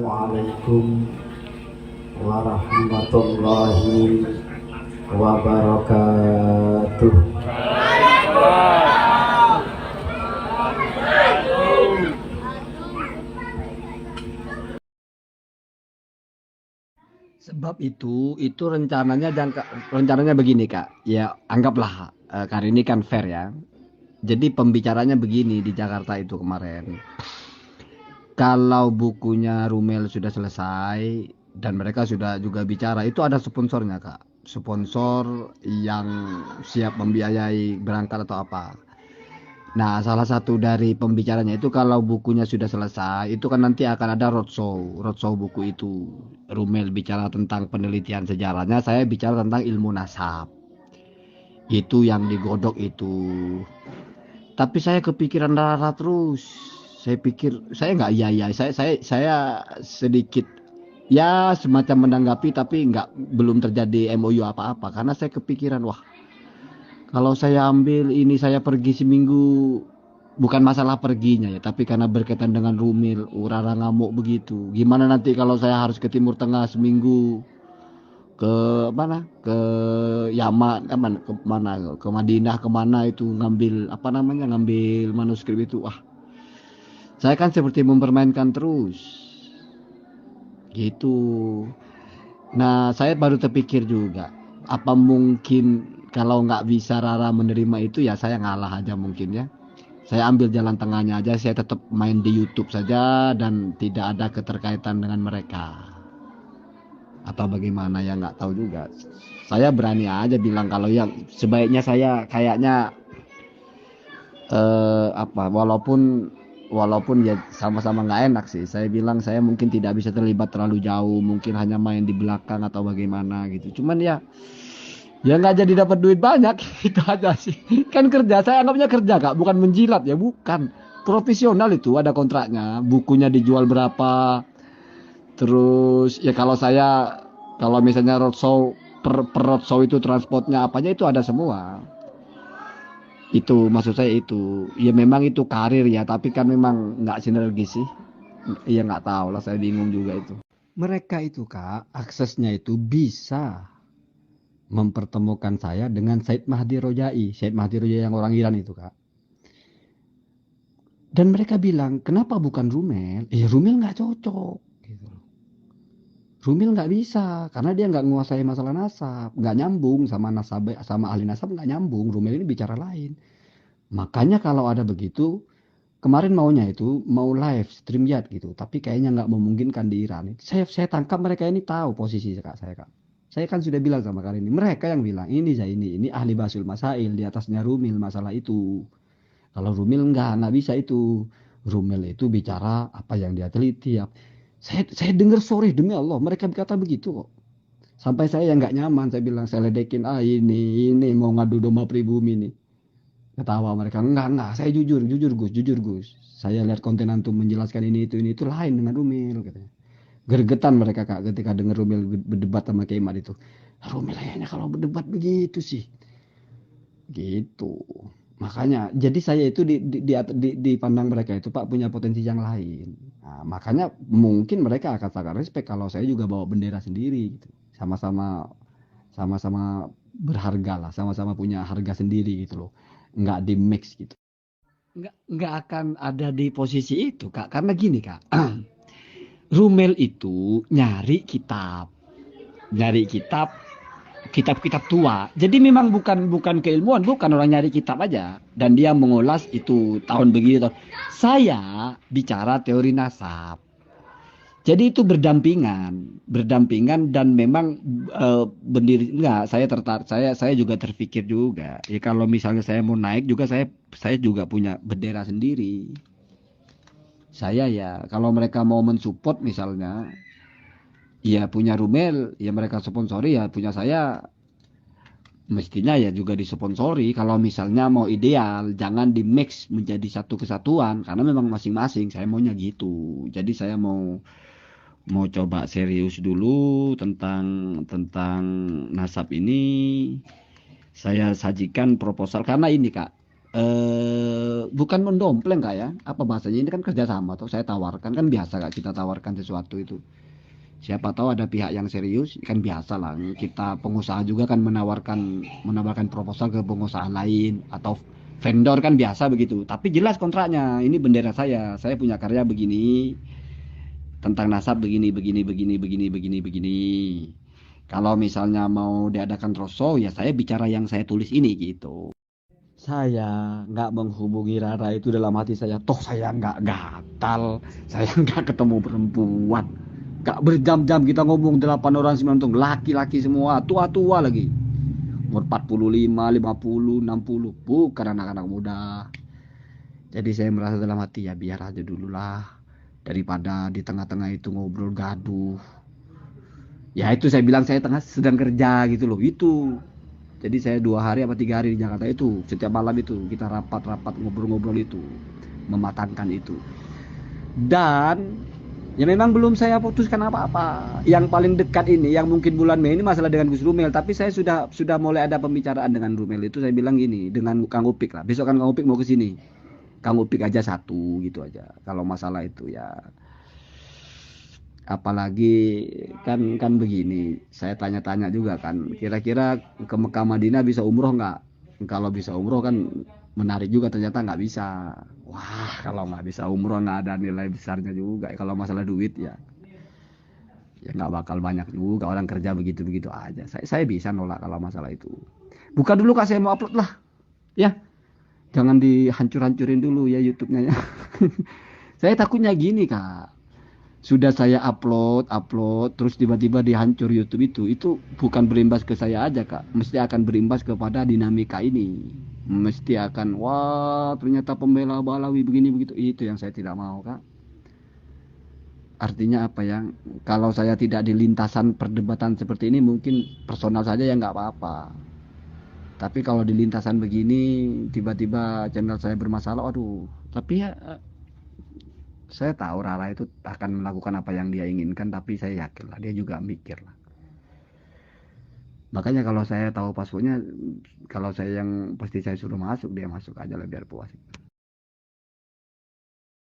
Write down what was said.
Assalamualaikum warahmatullahi wabarakatuh. Sebab itu rencananya begini Kak. Ya anggaplah kali ini kan fair ya. Jadi pembicaranya begini di Jakarta itu kemarin. Kalau bukunya Rumel sudah selesai dan mereka sudah juga bicara, itu ada sponsornya Kak. Sponsor yang siap membiayai berangkat atau apa. Nah, salah satu dari pembicaranya itu kalau bukunya sudah selesai, itu kan nanti akan ada roadshow buku itu. Rumel bicara tentang penelitian sejarahnya, saya bicara tentang ilmu nasab. Itu yang digodok itu. Tapi saya kepikiran Rara terus. Saya pikir saya nggak iya, saya sedikit ya semacam menanggapi tapi nggak belum terjadi MOU apa-apa karena saya kepikiran wah kalau saya ambil ini saya pergi seminggu bukan masalah perginya ya tapi karena berkaitan dengan Rumil Rara ngamuk begitu gimana nanti kalau saya harus ke Timur Tengah seminggu ke mana ke Yaman ke mana ke Madinah kemana itu ngambil apa namanya ngambil manuskrip itu wah saya kan seperti mempermainkan terus gitu. Nah saya baru terpikir juga apa mungkin kalau nggak bisa Rara menerima itu ya saya ngalah aja mungkin ya. Saya ambil jalan tengahnya aja, saya tetap main di YouTube saja dan tidak ada keterkaitan dengan mereka. Atau bagaimana ya nggak tahu juga. Saya berani aja bilang kalau ya sebaiknya saya kayaknya apa walaupun ya sama-sama nggak enak sih. Saya bilang saya mungkin tidak bisa terlibat terlalu jauh, mungkin hanya main di belakang atau bagaimana gitu. Cuman ya nggak jadi dapat duit banyak itu aja sih kan kerja saya anggapnya kerja Kak bukan menjilat ya bukan profesional itu ada kontraknya bukunya dijual berapa terus ya kalau misalnya roadshow per roadshow itu transportnya apanya itu ada semua itu maksud saya itu ya memang itu karir ya tapi kan memang nggak sinergi sih ya nggak tahu lah saya bingung juga itu mereka itu Kak aksesnya itu bisa mempertemukan saya dengan Said Mahdi Rojai. Said Mahdi Rojai yang orang Iran itu, Kak. Dan mereka bilang, kenapa bukan Rumel? Rumel nggak cocok. Gitu. Rumel nggak bisa, karena dia nggak menguasai masalah nasab. Nggak nyambung sama nasab, sama ahli nasab nggak nyambung. Rumel ini bicara lain. Makanya kalau ada begitu, kemarin maunya itu mau live stream yat gitu. Tapi kayaknya nggak memungkinkan di Iran. Saya tangkap mereka ini tahu posisi Kak saya, Kak. Saya kan sudah bilang sama kalian ini, mereka yang bilang ini ini ahli basul masail di atasnya Rumil masalah itu. Kalau Rumil nggak bisa itu. Rumil itu bicara apa yang dia teliti. Ya. Saya dengar sorry demi Allah mereka berkata begitu kok. Sampai saya yang nggak nyaman saya bilang saya ledekin ini mau ngadu domba pribumi nih. Ketawa mereka enggak saya jujur Gus. Saya lihat konten antum menjelaskan ini itu lain dengan Rumil katanya. Gergetan mereka Kak ketika dengar Rumil berdebat sama Kemal itu. Rumil kayaknya kalau berdebat begitu sih. Gitu. Makanya jadi saya itu di pandang mereka itu Pak punya potensi yang lain. Nah, makanya mungkin mereka akan sangat respect kalau saya juga bawa bendera sendiri gitu. Sama-sama sama-sama berharga lah, sama-sama punya harga sendiri gitu loh. Nggak di mix gitu. Nggak akan ada di posisi itu Kak. Karena gini Kak. Rumel itu nyari kitab-kitab tua. Jadi memang bukan keilmuan, bukan orang nyari kitab aja. Dan dia mengulas itu tahun begini tahun. Saya bicara teori nasab. Jadi itu berdampingan dan memang berdiri enggak. Saya juga terpikir juga. Ya kalau misalnya saya mau naik juga saya juga punya bendera sendiri. Saya ya kalau mereka mau mensupport misalnya ya punya Rumel ya mereka sponsori ya punya saya mestinya ya juga disponsori kalau misalnya mau ideal jangan di mix menjadi satu kesatuan karena memang masing-masing saya maunya gitu jadi saya mau mau coba serius dulu tentang tentang nasab ini saya sajikan proposal karena ini Kak bukan mendompleng Kak ya, apa bahasanya, ini kan kerjasama atau saya tawarkan, kan biasa Kak kita tawarkan sesuatu itu. Siapa tahu ada pihak yang serius, kan biasa lah. Kita pengusaha juga kan menawarkan proposal ke pengusaha lain atau vendor, kan biasa begitu. Tapi jelas kontraknya, ini bendera saya punya karya begini, tentang nasab begini, begini, begini, begini, begini, begini. Kalau misalnya mau diadakan roadshow, ya saya bicara yang saya tulis ini gitu. Saya nggak menghubungi Rara itu dalam hati saya. Toh saya nggak gatal, saya nggak ketemu perempuan. Nggak berjam-jam kita ngomong 8 orang 9 orang, laki-laki semua, tua-tua lagi. Umur 45, 50, 60, bukan anak-anak muda. Jadi saya merasa dalam hati, ya biar aja dulu lah. Daripada di tengah-tengah itu ngobrol gaduh. Ya itu saya bilang saya tengah sedang kerja gitu loh. Itu. Jadi saya 2 hari apa 3 hari di Jakarta itu. Setiap malam itu kita rapat-rapat ngobrol-ngobrol itu. Mematangkan itu. Dan ya memang belum saya putuskan apa-apa. Yang paling dekat ini, yang mungkin bulan Mei ini masalah dengan Gus Rumel. Tapi saya sudah mulai ada pembicaraan dengan Rumel itu. Saya bilang gini, dengan Kang Upik lah. Besok kan Kang Upik mau ke sini. Kang Upik aja satu gitu aja. Kalau masalah itu ya, apalagi kan kan begini. Saya tanya-tanya juga kan. Kira-kira ke Mekah Madinah bisa umroh nggak? Kalau bisa umroh kan menarik juga, ternyata nggak bisa. Wah, kalau nggak bisa umroh nggak ada nilai besarnya juga. Kalau masalah duit ya, ya nggak bakal banyak juga, orang kerja begitu-begitu aja. Saya bisa nolak kalau masalah itu. Buka dulu Kak, saya mau upload lah. Ya, jangan dihancur-hancurin dulu ya YouTube-nya ya. Saya takutnya gini Kak. Sudah saya upload, terus tiba-tiba dihancur YouTube itu bukan berimbas ke saya aja Kak. Mesti akan berimbas kepada dinamika ini. Mesti akan, wah ternyata pembela Balawi begini begitu. Itu yang saya tidak mau Kak. Artinya apa ya? Kalau saya tidak di lintasan perdebatan seperti ini, mungkin personal saja ya nggak apa-apa. Tapi kalau di lintasan begini, tiba-tiba channel saya bermasalah, aduh. Tapi ya saya tahu Rara itu akan melakukan apa yang dia inginkan, tapi saya yakin lah dia juga mikir lah. Makanya kalau saya tahu passwordnya, kalau saya yang pasti saya suruh masuk, dia masuk aja lah biar puas.